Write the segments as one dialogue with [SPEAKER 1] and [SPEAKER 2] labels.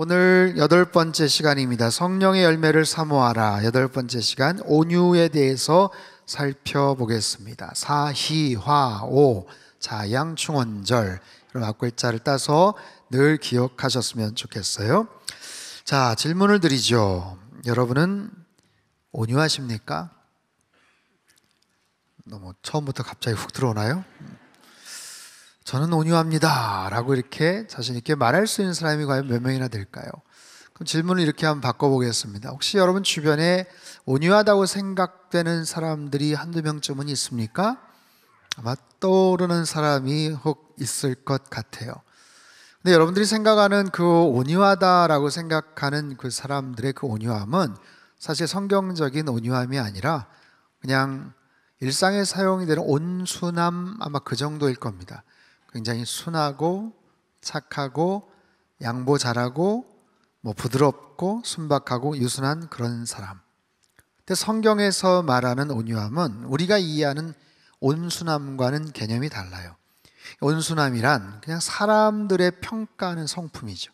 [SPEAKER 1] 오늘 8번째 시간입니다. 성령의 열매를 사모하라. 8번째 시간, 온유에 대해서 살펴보겠습니다. 사희화오, 자양충원절, 이런 앞글자를 따서 늘 기억하셨으면 좋겠어요. 자, 질문을 드리죠. 여러분은 온유하십니까? 너무 처음부터 갑자기 훅 들어오나요? 저는 온유합니다 라고 이렇게 자신 있게 말할 수 있는 사람이 과연 몇 명이나 될까요? 그럼 질문을 이렇게 한번 바꿔보겠습니다. 혹시 여러분 주변에 온유하다고 생각되는 사람들이 한두 명쯤은 있습니까? 아마 떠오르는 사람이 혹 있을 것 같아요. 근데 여러분들이 생각하는 그 온유하다라고 생각하는 그 사람들의 그 온유함은 사실 성경적인 온유함이 아니라 그냥 일상에 사용이 되는 온순함, 아마 그 정도일 겁니다. 굉장히 순하고 착하고 양보 잘하고 부드럽고 순박하고 유순한 그런 사람. 근데 성경에서 말하는 온유함은 우리가 이해하는 온순함과는 개념이 달라요. 온순함이란 그냥 사람들의 평가하는 성품이죠.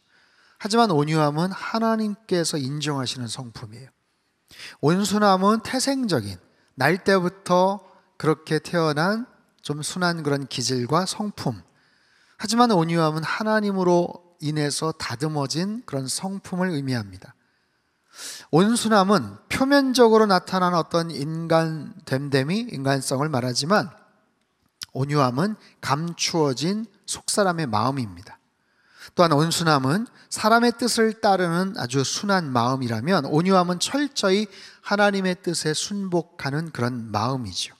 [SPEAKER 1] 하지만 온유함은 하나님께서 인정하시는 성품이에요. 온순함은 태생적인, 날 때부터 그렇게 태어난 좀 순한 그런 기질과 성품. 하지만 온유함은 하나님으로 인해서 다듬어진 그런 성품을 의미합니다. 온순함은 표면적으로 나타나는 어떤 인간됨됨이, 인간성을 말하지만 온유함은 감추어진 속사람의 마음입니다. 또한 온순함은 사람의 뜻을 따르는 아주 순한 마음이라면 온유함은 철저히 하나님의 뜻에 순복하는 그런 마음이죠.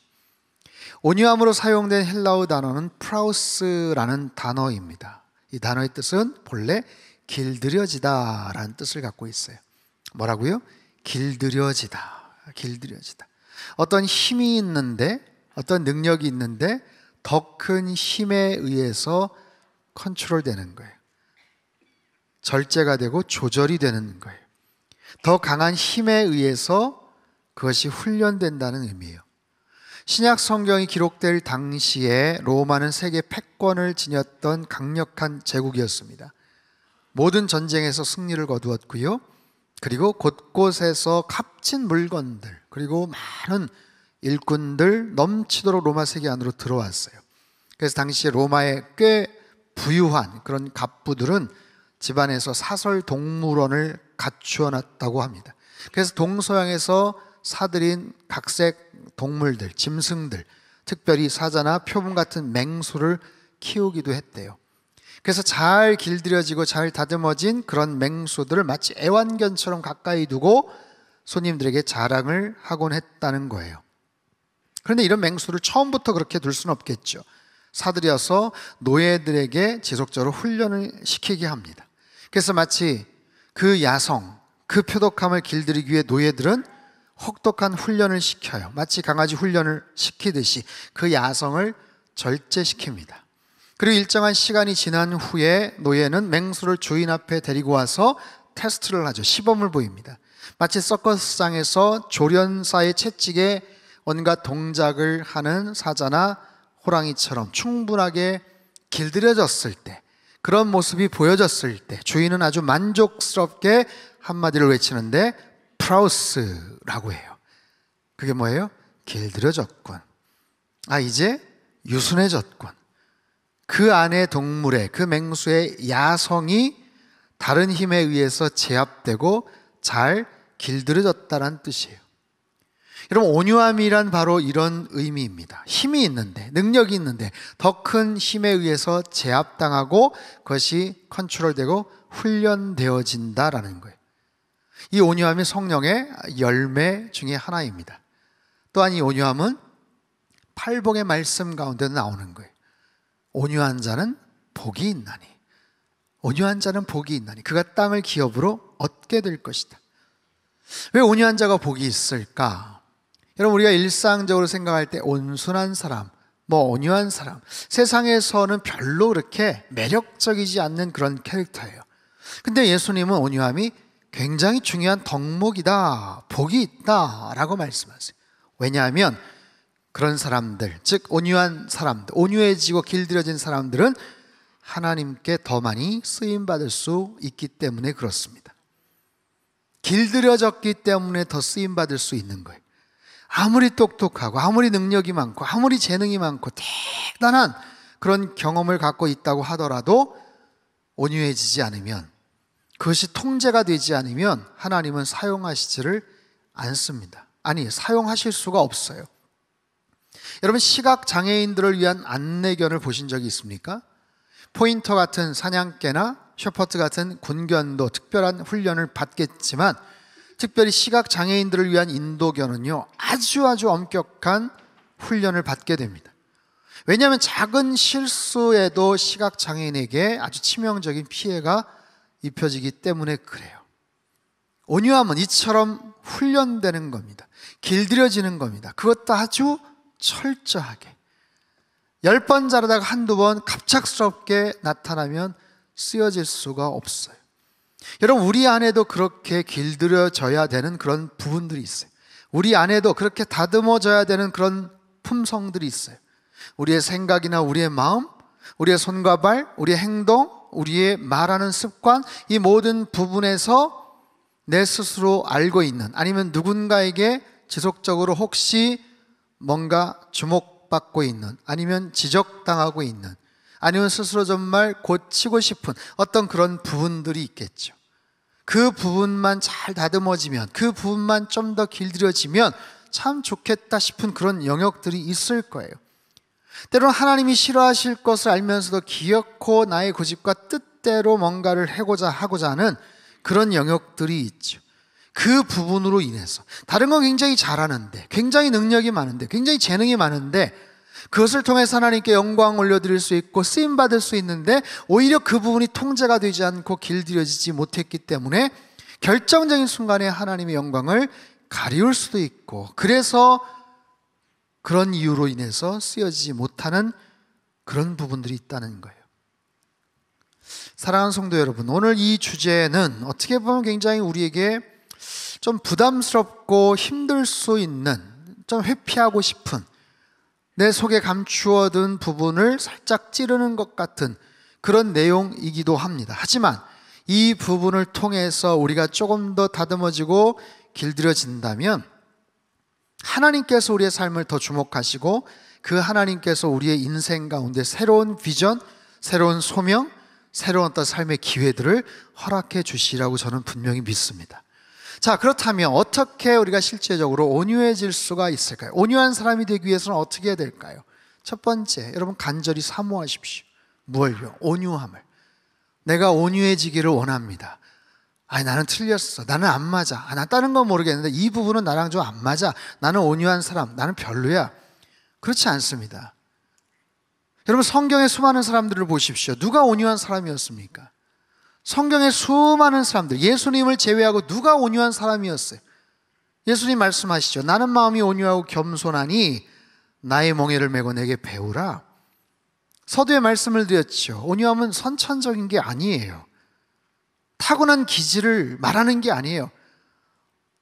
[SPEAKER 1] 온유함으로 사용된 헬라어 단어는 프라우스라는 단어입니다. 이 단어의 뜻은 본래 길들여지다라는 뜻을 갖고 있어요. 뭐라고요? 길들여지다. 길들여지다. 어떤 힘이 있는데, 어떤 능력이 있는데 더 큰 힘에 의해서 컨트롤되는 거예요. 절제가 되고 조절이 되는 거예요. 더 강한 힘에 의해서 그것이 훈련된다는 의미예요. 신약 성경이 기록될 당시에 로마는 세계 패권을 지녔던 강력한 제국이었습니다. 모든 전쟁에서 승리를 거두었고요. 그리고 곳곳에서 값진 물건들, 그리고 많은 일꾼들 넘치도록 로마 세계 안으로 들어왔어요. 그래서 당시에 로마에 꽤 부유한 그런 갑부들은 집안에서 사설 동물원을 갖추어 놨다고 합니다. 그래서 동서양에서 사들인 각색 동물들, 짐승들, 특별히 사자나 표범 같은 맹수를 키우기도 했대요. 그래서 잘 길들여지고 잘 다듬어진 그런 맹수들을 마치 애완견처럼 가까이 두고 손님들에게 자랑을 하곤 했다는 거예요. 그런데 이런 맹수를 처음부터 그렇게 둘 수는 없겠죠. 사들여서 노예들에게 지속적으로 훈련을 시키게 합니다. 그래서 마치 그 야성, 그 표독함을 길들이기 위해 노예들은 혹독한 훈련을 시켜요. 마치 강아지 훈련을 시키듯이 그 야성을 절제시킵니다. 그리고 일정한 시간이 지난 후에 노예는 맹수를 주인 앞에 데리고 와서 테스트를 하죠. 시범을 보입니다. 마치 서커스장에서 조련사의 채찍에 온갖 동작을 하는 사자나 호랑이처럼 충분하게 길들여졌을 때, 그런 모습이 보여졌을 때 주인은 아주 만족스럽게 한마디를 외치는데 프라우스라고 해요. 그게 뭐예요? 길들여졌군. 이제 유순해졌군. 그 안에 동물의, 그 맹수의 야성이 다른 힘에 의해서 제압되고 잘 길들여졌다는 뜻이에요. 여러분, 온유함이란 바로 이런 의미입니다. 힘이 있는데, 능력이 있는데 더 큰 힘에 의해서 제압당하고 그것이 컨트롤되고 훈련되어진다라는 거예요. 이 온유함이 성령의 열매 중에 하나입니다. 또한 이 온유함은 팔복의 말씀 가운데 나오는 거예요. 온유한 자는 복이 있나니, 온유한 자는 복이 있나니 그가 땅을 기업으로 얻게 될 것이다. 왜 온유한 자가 복이 있을까? 여러분, 우리가 일상적으로 생각할 때 온순한 사람, 온유한 사람, 세상에서는 별로 그렇게 매력적이지 않는 그런 캐릭터예요. 근데 예수님은 온유함이 굉장히 중요한 덕목이다, 복이 있다 라고 말씀하세요. 왜냐하면 그런 사람들, 즉 온유한 사람들, 온유해지고 길들여진 사람들은 하나님께 더 많이 쓰임받을 수 있기 때문에 그렇습니다. 길들여졌기 때문에 더 쓰임받을 수 있는 거예요. 아무리 똑똑하고 아무리 능력이 많고 아무리 재능이 많고 대단한 그런 경험을 갖고 있다고 하더라도 온유해지지 않으면, 그것이 통제가 되지 않으면 하나님은 사용하시지를 않습니다. 아니, 사용하실 수가 없어요. 여러분, 시각장애인들을 위한 안내견을 보신 적이 있습니까? 포인터 같은 사냥개나 셔퍼트 같은 군견도 특별한 훈련을 받겠지만, 특별히 시각장애인들을 위한 인도견은요, 아주 엄격한 훈련을 받게 됩니다. 왜냐하면 작은 실수에도 시각장애인에게 아주 치명적인 피해가 입혀지기 때문에 그래요. 온유함은 이처럼 훈련되는 겁니다. 길들여지는 겁니다. 그것도 아주 철저하게. 10번 자르다가 한두 번 갑작스럽게 나타나면 쓰여질 수가 없어요. 여러분, 우리 안에도 그렇게 길들여져야 되는 그런 부분들이 있어요. 우리 안에도 그렇게 다듬어져야 되는 그런 품성들이 있어요. 우리의 생각이나 우리의 마음, 우리의 손과 발, 우리의 행동, 우리의 말하는 습관, 이 모든 부분에서 내 스스로 알고 있는, 아니면 누군가에게 지속적으로 혹시 뭔가 주목받고 있는, 아니면 지적당하고 있는, 아니면 스스로 정말 고치고 싶은 어떤 그런 부분들이 있겠죠. 그 부분만 잘 다듬어지면, 그 부분만 좀 더 길들여지면 참 좋겠다 싶은 그런 영역들이 있을 거예요. 때로는 하나님이 싫어하실 것을 알면서도 기어코 나의 고집과 뜻대로 뭔가를 하고자 하는 그런 영역들이 있죠. 그 부분으로 인해서 다른 건 굉장히 잘하는데, 굉장히 능력이 많은데, 굉장히 재능이 많은데, 그것을 통해서 하나님께 영광 올려드릴 수 있고 쓰임받을 수 있는데, 오히려 그 부분이 통제가 되지 않고 길들여지지 못했기 때문에 결정적인 순간에 하나님의 영광을 가리울 수도 있고, 그래서 그런 이유로 인해서 쓰여지지 못하는 그런 부분들이 있다는 거예요. 사랑하는 성도 여러분, 오늘 이 주제는 어떻게 보면 굉장히 우리에게 좀 부담스럽고 힘들 수 있는, 좀 회피하고 싶은, 내 속에 감추어둔 부분을 살짝 찌르는 것 같은 그런 내용이기도 합니다. 하지만 이 부분을 통해서 우리가 조금 더 다듬어지고 길들여진다면 하나님께서 우리의 삶을 더 주목하시고, 그 하나님께서 우리의 인생 가운데 새로운 비전, 새로운 소명, 새로운 어떤 삶의 기회들을 허락해 주시라고 저는 분명히 믿습니다. 자, 그렇다면 어떻게 우리가 실제적으로 온유해질 수가 있을까요? 온유한 사람이 되기 위해서는 어떻게 해야 될까요? 첫 번째, 여러분 간절히 사모하십시오. 무엇을요? 온유함을. 내가 온유해지기를 원합니다. 아니, 나는 틀렸어. 나는 안 맞아. 난 다른 건 모르겠는데 이 부분은 나랑 좀 안 맞아. 나는 온유한 사람. 나는 별로야. 그렇지 않습니다. 여러분, 성경의 수많은 사람들을 보십시오. 누가 온유한 사람이었습니까? 성경의 수많은 사람들, 예수님을 제외하고 누가 온유한 사람이었어요? 예수님 말씀하시죠. 나는 마음이 온유하고 겸손하니 나의 멍에를 메고 내게 배우라. 서두에 말씀을 드렸죠. 온유함은 선천적인 게 아니에요. 타고난 기질을 말하는 게 아니에요.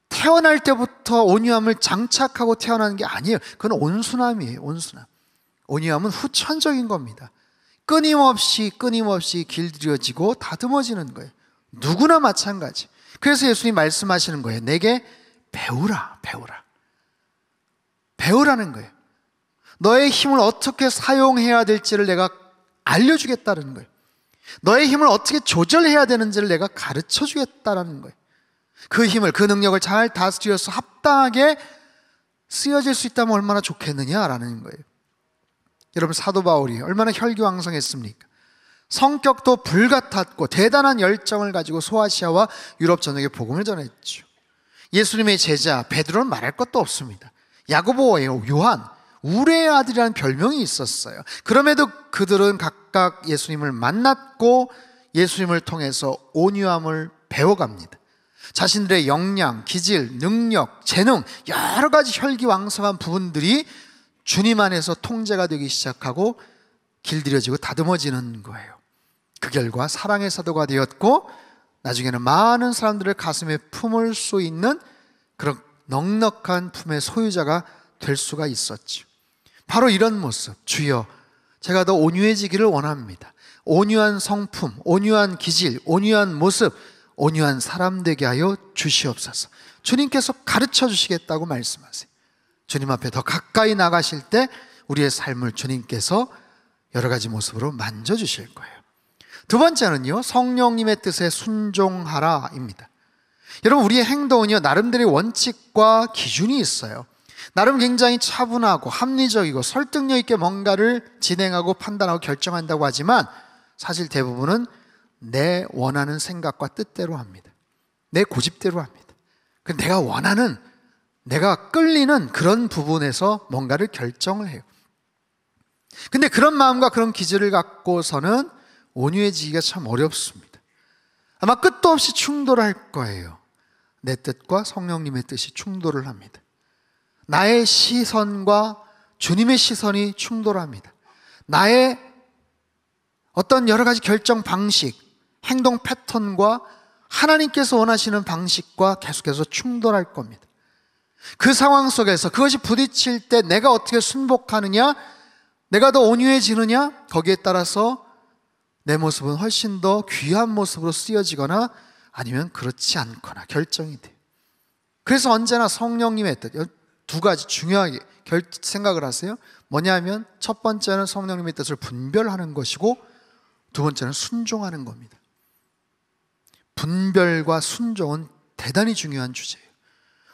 [SPEAKER 1] 태어날 때부터 온유함을 장착하고 태어나는 게 아니에요. 그건 온순함이에요. 온순함. 온유함은 후천적인 겁니다. 끊임없이 길들여지고 다듬어지는 거예요. 누구나 마찬가지. 그래서 예수님 말씀하시는 거예요. 내게 배우라. 배우라는 거예요. 너의 힘을 어떻게 사용해야 될지를 내가 알려주겠다는 거예요. 너의 힘을 어떻게 조절해야 되는지를 내가 가르쳐 주겠다는 거예요. 그 힘을, 그 능력을 잘 다스려서 합당하게 쓰여질 수 있다면 얼마나 좋겠느냐라는 거예요. 여러분, 사도 바울이 얼마나 혈기왕성했습니까? 성격도 불같았고 대단한 열정을 가지고 소아시아와 유럽 전역에 복음을 전했죠. 예수님의 제자 베드로는 말할 것도 없습니다. 야고보, 요한, 우레의 아들이라는 별명이 있었어요. 그럼에도 그들은 각각 예수님을 만났고 예수님을 통해서 온유함을 배워갑니다. 자신들의 역량, 기질, 능력, 재능, 여러 가지 혈기왕성한 부분들이 주님 안에서 통제가 되기 시작하고 길들여지고 다듬어지는 거예요. 그 결과 사랑의 사도가 되었고 나중에는 많은 사람들을 가슴에 품을 수 있는 그런 넉넉한 품의 소유자가 될 수가 있었죠. 바로 이런 모습, 주여 제가 더 온유해지기를 원합니다. 온유한 성품, 온유한 기질, 온유한 모습, 온유한 사람 되게 하여 주시옵소서. 주님께서 가르쳐 주시겠다고 말씀하세요. 주님 앞에 더 가까이 나가실 때 우리의 삶을 주님께서 여러 가지 모습으로 만져주실 거예요. 두 번째는요, 성령님의 뜻에 순종하라입니다. 여러분, 우리의 행동은요, 나름대로의 원칙과 기준이 있어요. 나름 굉장히 차분하고 합리적이고 설득력 있게 뭔가를 진행하고 판단하고 결정한다고 하지만 사실 대부분은 내 원하는 생각과 뜻대로 합니다. 내 고집대로 합니다. 내가 원하는, 내가 끌리는 그런 부분에서 뭔가를 결정을 해요. 근데 그런 마음과 그런 기질을 갖고서는 온유해지기가 참 어렵습니다. 아마 끝도 없이 충돌할 거예요. 내 뜻과 성령님의 뜻이 충돌을 합니다. 나의 시선과 주님의 시선이 충돌합니다. 나의 어떤 여러 가지 결정 방식, 행동 패턴과 하나님께서 원하시는 방식과 계속해서 충돌할 겁니다. 그 상황 속에서 그것이 부딪힐 때 내가 어떻게 순복하느냐, 내가 더 온유해지느냐, 거기에 따라서 내 모습은 훨씬 더 귀한 모습으로 쓰여지거나 아니면 그렇지 않거나 결정이 돼요. 그래서 언제나 성령님의 뜻, 두 가지 중요하게 생각을 하세요. 뭐냐면 첫 번째는 성령님의 뜻을 분별하는 것이고 두 번째는 순종하는 겁니다. 분별과 순종은 대단히 중요한 주제예요.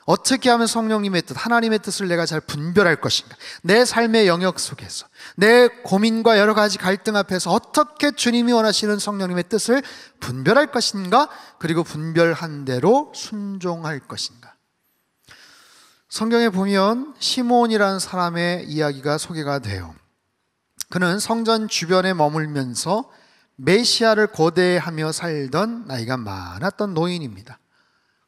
[SPEAKER 1] 어떻게 하면 성령님의 뜻, 하나님의 뜻을 내가 잘 분별할 것인가, 내 삶의 영역 속에서 내 고민과 여러 가지 갈등 앞에서 어떻게 주님이 원하시는 성령님의 뜻을 분별할 것인가, 그리고 분별한 대로 순종할 것인가. 성경에 보면 시몬이라는 사람의 이야기가 소개가 돼요. 그는 성전 주변에 머물면서 메시아를 고대하며 살던 나이가 많았던 노인입니다.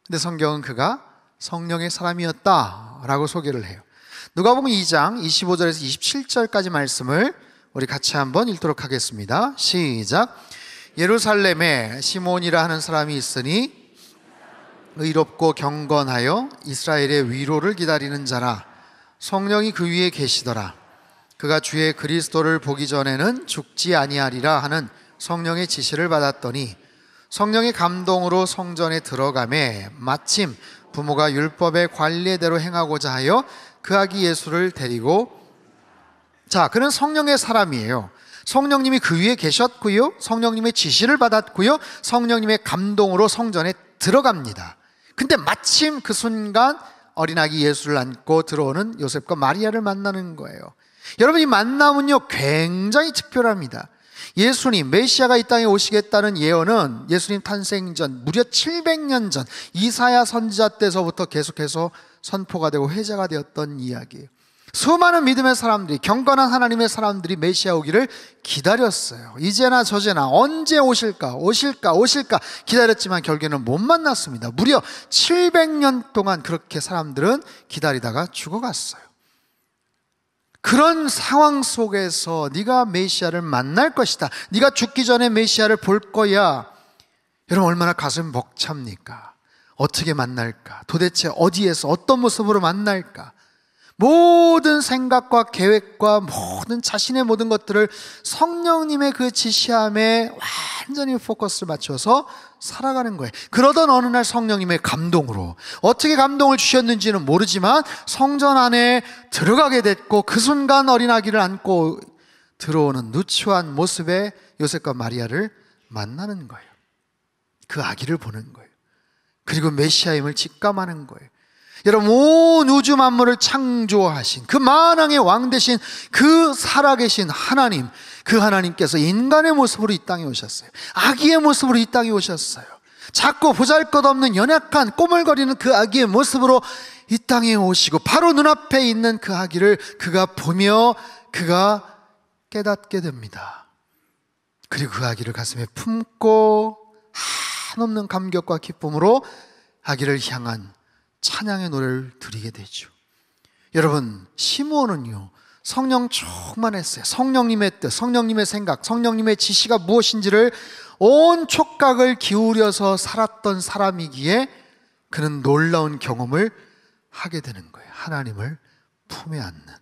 [SPEAKER 1] 근데 성경은 그가 성령의 사람이었다라고 소개를 해요. 누가복음 2장 25절에서 27절까지 말씀을 우리 같이 한번 읽도록 하겠습니다. 시작. 예루살렘에 시몬이라 하는 사람이 있으니 의롭고 경건하여 이스라엘의 위로를 기다리는 자라. 성령이 그 위에 계시더라. 그가 주의 그리스도를 보기 전에는 죽지 아니하리라 하는 성령의 지시를 받았더니 성령의 감동으로 성전에 들어가매 마침 부모가 율법의 관례대로 행하고자 하여 그 아기 예수를 데리고, 자, 그는 성령의 사람이에요. 성령님이 그 위에 계셨고요, 성령님의 지시를 받았고요, 성령님의 감동으로 성전에 들어갑니다. 근데 마침 그 순간 어린아기 예수를 안고 들어오는 요셉과 마리아를 만나는 거예요. 여러분, 이 만남은요 굉장히 특별합니다. 예수님, 메시아가 이 땅에 오시겠다는 예언은 예수님 탄생 전 무려 700년 전 이사야 선지자 때서부터 계속해서 선포가 되고 회자가 되었던 이야기예요. 수많은 믿음의 사람들이, 경건한 하나님의 사람들이 메시아 오기를 기다렸어요. 이제나 저제나 언제 오실까 기다렸지만 결국에는 못 만났습니다. 무려 700년 동안 그렇게 사람들은 기다리다가 죽어갔어요. 그런 상황 속에서 네가 메시아를 만날 것이다, 네가 죽기 전에 메시아를 볼 거야. 여러분, 얼마나 가슴 벅찹니까? 어떻게 만날까? 도대체 어디에서 어떤 모습으로 만날까? 모든 생각과 계획과 모든 자신의 모든 것들을 성령님의 그 지시함에 완전히 포커스를 맞춰서 살아가는 거예요. 그러던 어느 날 성령님의 감동으로, 어떻게 감동을 주셨는지는 모르지만 성전 안에 들어가게 됐고 그 순간 어린아기를 안고 들어오는 누추한 모습의 요셉과 마리아를 만나는 거예요. 그 아기를 보는 거예요. 그리고 메시아임을 직감하는 거예요. 여러분, 온 우주 만물을 창조하신 그 만왕의 왕 되신 그 살아계신 하나님, 그 하나님께서 인간의 모습으로 이 땅에 오셨어요. 아기의 모습으로 이 땅에 오셨어요. 작고 보잘것없는 연약한 꼬물거리는 그 아기의 모습으로 이 땅에 오시고 바로 눈앞에 있는 그 아기를 그가 보며 그가 깨닫게 됩니다. 그리고 그 아기를 가슴에 품고 한없는 감격과 기쁨으로 아기를 향한 찬양의 노래를 드리게 되죠. 여러분, 시므온은요 성령 충만했어요. 성령님의 뜻, 성령님의 생각, 성령님의 지시가 무엇인지를 온 촉각을 기울여서 살았던 사람이기에 그는 놀라운 경험을 하게 되는 거예요. 하나님을 품에 안는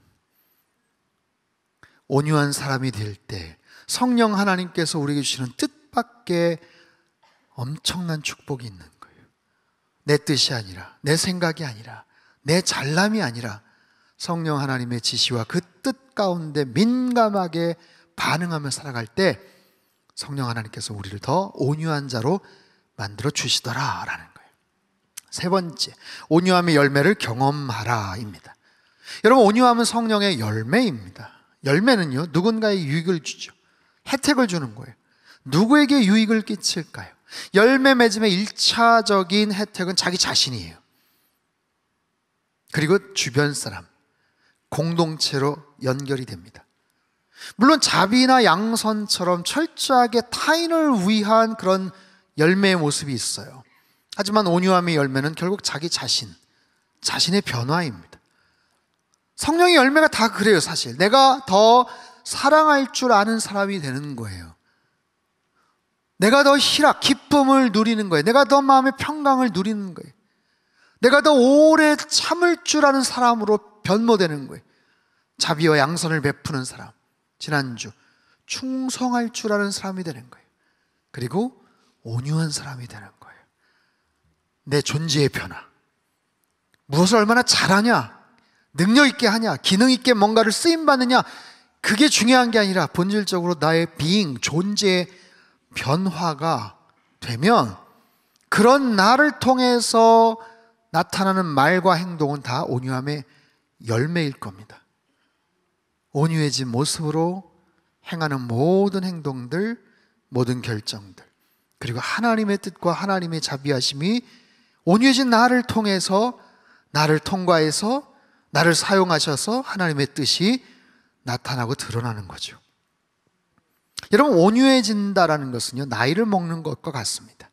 [SPEAKER 1] 온유한 사람이 될 때, 성령 하나님께서 우리에게 주시는 뜻밖의 엄청난 축복이 있는 거예요. 내 뜻이 아니라, 내 생각이 아니라, 내 잘남이 아니라 성령 하나님의 지시와 그 뜻 가운데 민감하게 반응하며 살아갈 때 성령 하나님께서 우리를 더 온유한 자로 만들어 주시더라라는 거예요. 세 번째, 온유함의 열매를 경험하라입니다. 여러분, 온유함은 성령의 열매입니다. 열매는요, 누군가의 유익을 주죠. 혜택을 주는 거예요. 누구에게 유익을 끼칠까요? 열매 맺음의 1차적인 혜택은 자기 자신이에요. 그리고 주변 사람, 공동체로 연결이 됩니다. 물론 자비나 양선처럼 철저하게 타인을 위한 그런 열매의 모습이 있어요. 하지만 온유함의 열매는 결국 자기 자신, 자신의 변화입니다. 성령의 열매가 다 그래요. 사실 내가 더 사랑할 줄 아는 사람이 되는 거예요. 내가 더 희락, 기쁨을 누리는 거예요. 내가 더 마음의 평강을 누리는 거예요. 내가 더 오래 참을 줄 아는 사람으로 변모되는 거예요. 자비와 양선을 베푸는 사람, 지난주 충성할 줄 아는 사람이 되는 거예요. 그리고 온유한 사람이 되는 거예요. 내 존재의 변화, 무엇을 얼마나 잘하냐, 능력 있게 하냐, 기능 있게 뭔가를 쓰임받느냐, 그게 중요한 게 아니라 본질적으로 나의 being, 존재의 변화가 되면 그런 나를 통해서 나타나는 말과 행동은 다 온유함의 열매일 겁니다. 온유해진 모습으로 행하는 모든 행동들, 모든 결정들, 그리고 하나님의 뜻과 하나님의 자비하심이 온유해진 나를 통해서, 나를 통과해서, 나를 사용하셔서 하나님의 뜻이 나타나고 드러나는 거죠. 여러분, 온유해진다라는 것은요, 나이를 먹는 것과 같습니다.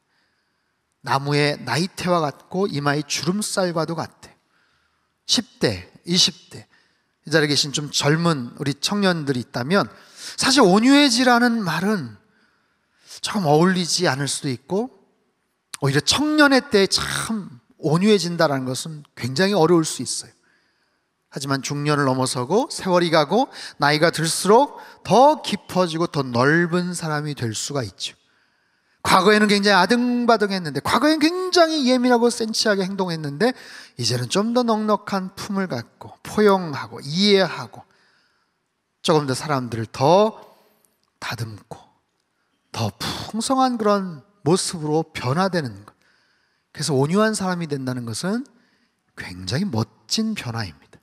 [SPEAKER 1] 나무의 나이테와 같고 이마의 주름살과도 같아요. 10대, 20대 이 자리에 계신 좀 젊은 우리 청년들이 있다면 사실 온유해지라는 말은 조금 어울리지 않을 수도 있고, 오히려 청년의 때에 참 온유해진다는 것은 굉장히 어려울 수 있어요. 하지만 중년을 넘어서고 세월이 가고 나이가 들수록 더 깊어지고 더 넓은 사람이 될 수가 있죠. 과거에는 굉장히 아등바등했는데, 과거에는 굉장히 예민하고 센치하게 행동했는데, 이제는 좀 더 넉넉한 품을 갖고 포용하고 이해하고 조금 더 사람들을 더 다듬고 더 풍성한 그런 모습으로 변화되는 것. 그래서 온유한 사람이 된다는 것은 굉장히 멋진 변화입니다.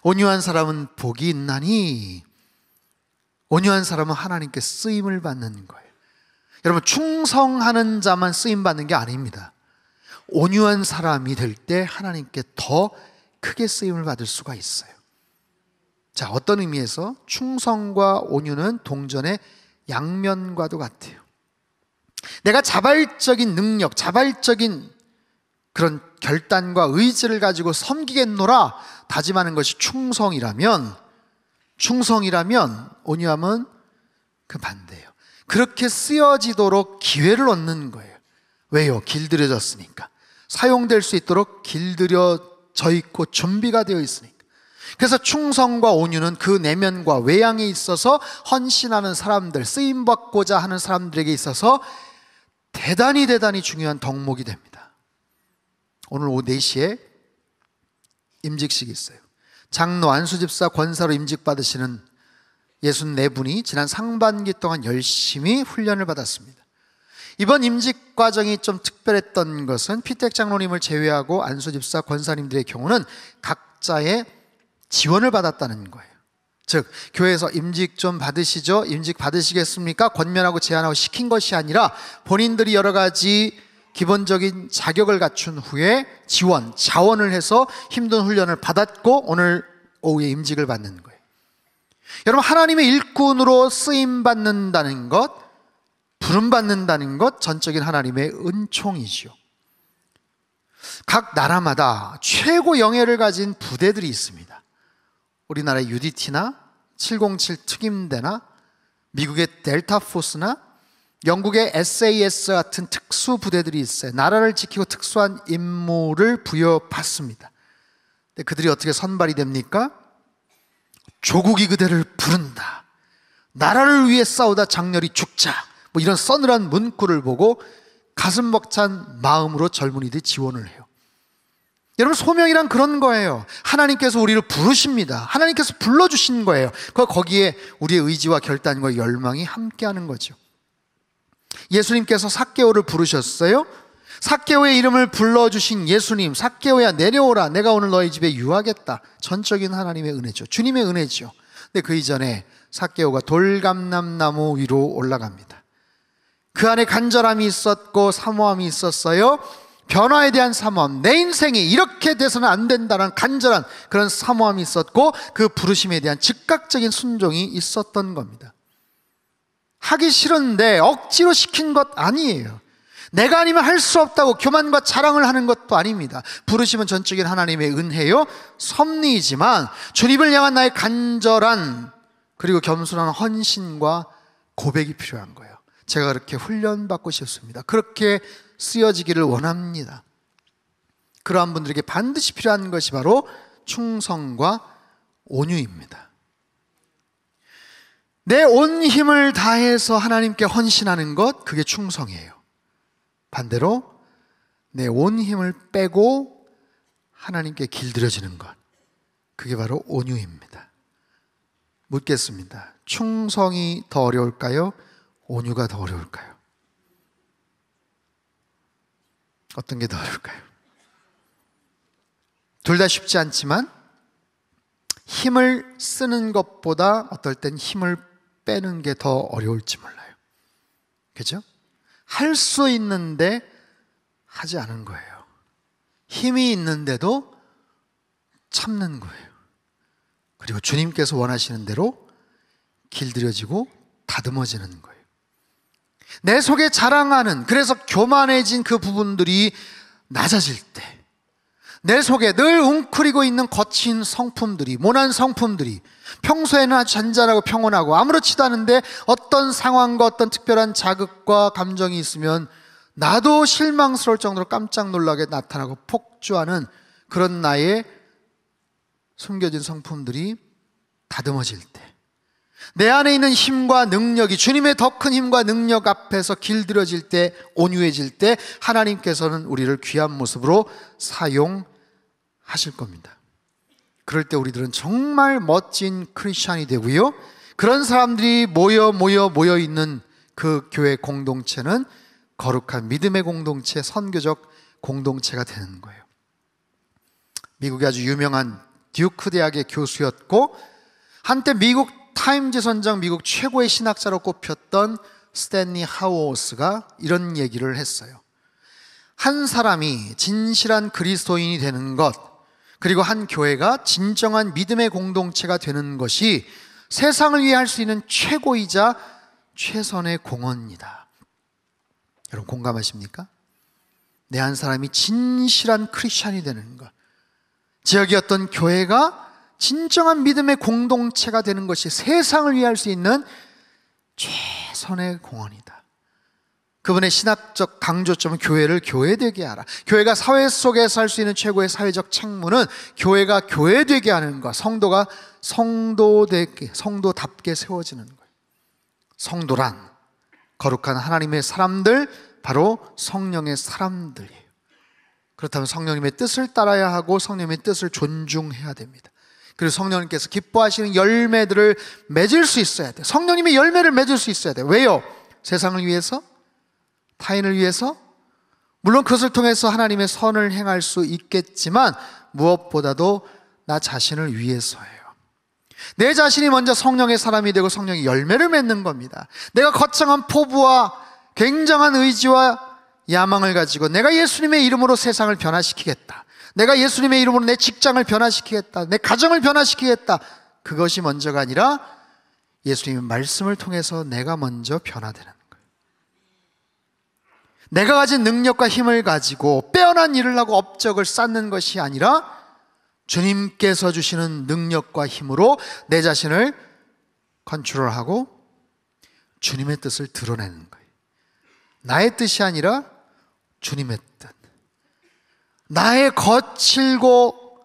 [SPEAKER 1] 온유한 사람은 복이 있나니, 온유한 사람은 하나님께 쓰임을 받는 거예요. 여러분, 충성하는 자만 쓰임받는 게 아닙니다. 온유한 사람이 될 때 하나님께 더 크게 쓰임을 받을 수가 있어요. 자, 어떤 의미에서 충성과 온유는 동전의 양면과도 같아요. 내가 자발적인 능력, 자발적인 그런 결단과 의지를 가지고 섬기겠노라 다짐하는 것이 충성이라면 온유함은 그 반대예요. 그렇게 쓰여지도록 기회를 얻는 거예요. 왜요? 길들여졌으니까. 사용될 수 있도록 길들여져 있고 준비가 되어 있으니까. 그래서 충성과 온유는 그 내면과 외양에 있어서 헌신하는 사람들, 쓰임받고자 하는 사람들에게 있어서 대단히 중요한 덕목이 됩니다. 오늘 오후 4시에 임직식이 있어요. 장로 안수집사 권사로 임직받으시는 64분이 지난 상반기 동안 열심히 훈련을 받았습니다. 이번 임직 과정이 좀 특별했던 것은 피택 장로님을 제외하고 안수집사 권사님들의 경우는 각자의 지원을 받았다는 거예요. 즉, 교회에서 임직 좀 받으시죠? 임직 받으시겠습니까? 권면하고 제안하고 시킨 것이 아니라 본인들이 여러 가지 기본적인 자격을 갖춘 후에 자원을 해서 힘든 훈련을 받았고 오늘 오후에 임직을 받는 거예요. 여러분, 하나님의 일꾼으로 쓰임받는다는 것, 부름받는다는 것, 전적인 하나님의 은총이죠. 각 나라마다 최고 영예를 가진 부대들이 있습니다. 우리나라의 UDT나 707 특임대나 미국의 델타 포스나 영국의 SAS 같은 특수 부대들이 있어요. 나라를 지키고 특수한 임무를 부여받습니다. 그들이 어떻게 선발이 됩니까? 조국이 그대를 부른다. 나라를 위해 싸우다 장렬히 죽자, 뭐 이런 서늘한 문구를 보고 가슴 벅찬 마음으로 젊은이들이 지원을 해요. 여러분, 소명이란 그런 거예요. 하나님께서 우리를 부르십니다. 하나님께서 불러주신 거예요. 거기에 우리의 의지와 결단과 열망이 함께하는 거죠. 예수님께서 삭개오를 부르셨어요. 삭개오의 이름을 불러주신 예수님, 삭개오야 내려오라, 내가 오늘 너희 집에 유하겠다. 전적인 하나님의 은혜죠. 주님의 은혜죠. 근데 그 이전에 삭개오가 돌감람나무 위로 올라갑니다. 그 안에 간절함이 있었고 사모함이 있었어요. 변화에 대한 사모함, 내 인생이 이렇게 돼서는 안 된다는 간절한 그런 사모함이 있었고, 그 부르심에 대한 즉각적인 순종이 있었던 겁니다. 하기 싫은데 억지로 시킨 것 아니에요. 내가 아니면 할 수 없다고 교만과 자랑을 하는 것도 아닙니다. 부르심은 전적인 하나님의 은혜요, 섭리이지만 주님을 향한 나의 간절한 그리고 겸손한 헌신과 고백이 필요한 거예요. 제가 그렇게 훈련받고 싶습니다. 그렇게 쓰여지기를 원합니다. 그러한 분들에게 반드시 필요한 것이 바로 충성과 온유입니다. 내 온 힘을 다해서 하나님께 헌신하는 것, 그게 충성이에요. 반대로 내 온 힘을 빼고 하나님께 길들여지는 것, 그게 바로 온유입니다. 묻겠습니다. 충성이 더 어려울까요? 온유가 더 어려울까요? 어떤 게 더 어려울까요? 둘 다 쉽지 않지만 힘을 쓰는 것보다 어떨 땐 힘을 빼는 게 더 어려울지 몰라요. 그죠? 할 수 있는데 하지 않은 거예요. 힘이 있는데도 참는 거예요. 그리고 주님께서 원하시는 대로 길들여지고 다듬어지는 거예요. 내 속에 자랑하는, 그래서 교만해진 그 부분들이 낮아질 때, 내 속에 늘 웅크리고 있는 거친 성품들이, 모난 성품들이, 평소에는 아주 잔잔하고 평온하고 아무렇지도 않은데 어떤 상황과 어떤 특별한 자극과 감정이 있으면 나도 실망스러울 정도로 깜짝 놀라게 나타나고 폭주하는 그런 나의 숨겨진 성품들이 다듬어질 때, 내 안에 있는 힘과 능력이 주님의 더 큰 힘과 능력 앞에서 길들여질 때, 온유해질 때 하나님께서는 우리를 귀한 모습으로 사용하실 겁니다. 그럴 때 우리들은 정말 멋진 크리스찬이 되고요, 그런 사람들이 모여 있는 그 교회 공동체는 거룩한 믿음의 공동체, 선교적 공동체가 되는 거예요. 미국의 아주 유명한 듀크 대학의 교수였고, 한때 미국 타임즈 선장 미국 최고의 신학자로 꼽혔던 스탠리 하우어스가 이런 얘기를 했어요. 한 사람이 진실한 그리스도인이 되는 것, 그리고 한 교회가 진정한 믿음의 공동체가 되는 것이 세상을 위해 할 수 있는 최고이자 최선의 공헌이다. 여러분 공감하십니까? 내 한 사람이 진실한 크리스찬이 되는 것, 지역의 어떤 교회가 진정한 믿음의 공동체가 되는 것이 세상을 위해 할 수 있는 최선의 공헌이다. 그분의 신학적 강조점은 교회를 교회되게 하라. 교회가 사회 속에서 할 수 있는 최고의 사회적 책무는 교회가 교회되게 하는 것, 성도가 성도답게 세워지는 거예요. 성도란 거룩한 하나님의 사람들, 바로 성령의 사람들이에요. 그렇다면 성령님의 뜻을 따라야 하고 성령님의 뜻을 존중해야 됩니다. 그리고 성령님께서 기뻐하시는 열매들을 맺을 수 있어야 돼요. 성령님의 열매를 맺을 수 있어야 돼요. 왜요? 세상을 위해서? 타인을 위해서? 물론 그것을 통해서 하나님의 선을 행할 수 있겠지만 무엇보다도 나 자신을 위해서예요. 내 자신이 먼저 성령의 사람이 되고 성령의 열매를 맺는 겁니다. 내가 거창한 포부와 굉장한 의지와 야망을 가지고 내가 예수님의 이름으로 세상을 변화시키겠다, 내가 예수님의 이름으로 내 직장을 변화시키겠다, 내 가정을 변화시키겠다, 그것이 먼저가 아니라 예수님의 말씀을 통해서 내가 먼저 변화되는 거예요. 내가 가진 능력과 힘을 가지고 빼어난 일을 하고 업적을 쌓는 것이 아니라 주님께서 주시는 능력과 힘으로 내 자신을 컨트롤하고 주님의 뜻을 드러내는 거예요. 나의 뜻이 아니라 주님의 뜻, 나의 거칠고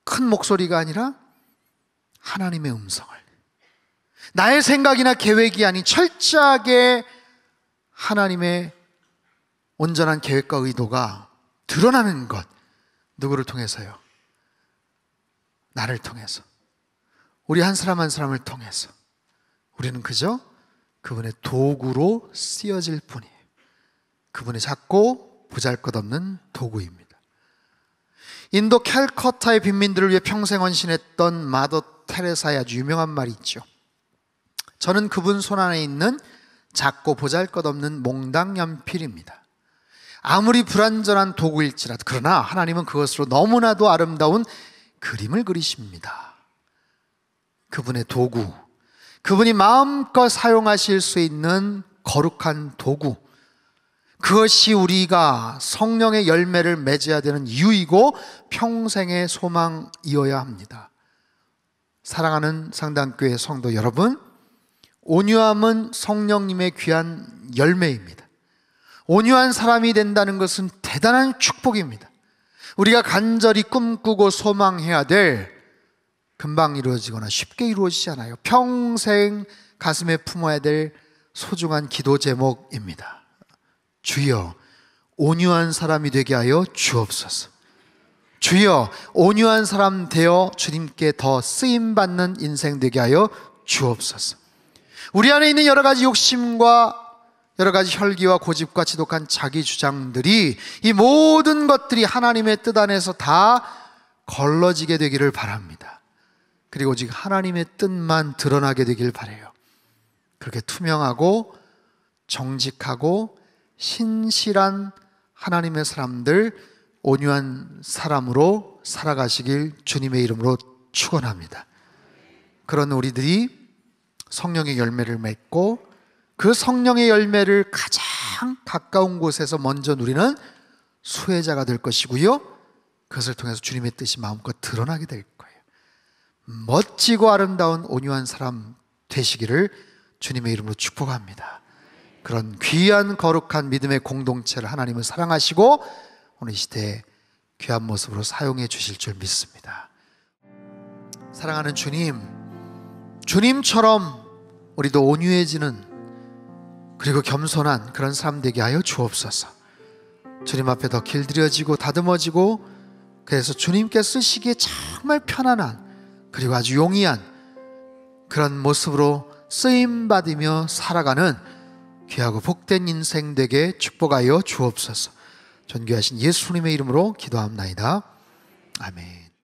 [SPEAKER 1] 큰 목소리가 아니라 하나님의 음성을, 나의 생각이나 계획이 아닌 철저하게 하나님의 온전한 계획과 의도가 드러나는 것. 누구를 통해서요? 나를 통해서. 우리 한 사람 한 사람을 통해서. 우리는 그저 그분의 도구로 쓰여질 뿐이에요. 그분의 작고 보잘것없는 도구입니다. 인도 캘커타의 빈민들을 위해 평생 헌신했던 마더 테레사의 아주 유명한 말이 있죠. 저는 그분 손 안에 있는 작고 보잘것없는 몽당 연필입니다. 아무리 불완전한 도구일지라도 그러나 하나님은 그것으로 너무나도 아름다운 그림을 그리십니다. 그분의 도구, 그분이 마음껏 사용하실 수 있는 거룩한 도구, 그것이 우리가 성령의 열매를 맺어야 되는 이유이고 평생의 소망이어야 합니다. 사랑하는 상당교회 성도 여러분, 온유함은 성령님의 귀한 열매입니다. 온유한 사람이 된다는 것은 대단한 축복입니다. 우리가 간절히 꿈꾸고 소망해야 될, 금방 이루어지거나 쉽게 이루어지지 않아요. 평생 가슴에 품어야 될 소중한 기도 제목입니다. 주여, 온유한 사람이 되게 하여 주옵소서. 주여, 온유한 사람 되어 주님께 더 쓰임받는 인생 되게 하여 주옵소서. 우리 안에 있는 여러 가지 욕심과 여러 가지 혈기와 고집과 지독한 자기 주장들이, 이 모든 것들이 하나님의 뜻 안에서 다 걸러지게 되기를 바랍니다. 그리고 오직 하나님의 뜻만 드러나게 되길 바라요. 그렇게 투명하고 정직하고 신실한 하나님의 사람들, 온유한 사람으로 살아가시길 주님의 이름으로 축원합니다. 그런 우리들이 성령의 열매를 맺고 그 성령의 열매를 가장 가까운 곳에서 먼저 누리는 수혜자가 될 것이고요, 그것을 통해서 주님의 뜻이 마음껏 드러나게 될 거예요. 멋지고 아름다운 온유한 사람 되시기를 주님의 이름으로 축복합니다. 그런 귀한 거룩한 믿음의 공동체를 하나님은 사랑하시고 오늘 이 시대에 귀한 모습으로 사용해 주실 줄 믿습니다. 사랑하는 주님, 주님처럼 우리도 온유해지는, 그리고 겸손한 그런 사람 되게 하여 주옵소서. 주님 앞에 더 길들여지고 다듬어지고, 그래서 주님께 쓰시기에 정말 편안한, 그리고 아주 용이한 그런 모습으로 쓰임받으며 살아가는 귀하고 복된 인생 되게 축복하여 주옵소서. 존귀하신 예수님의 이름으로 기도합나이다. 아멘.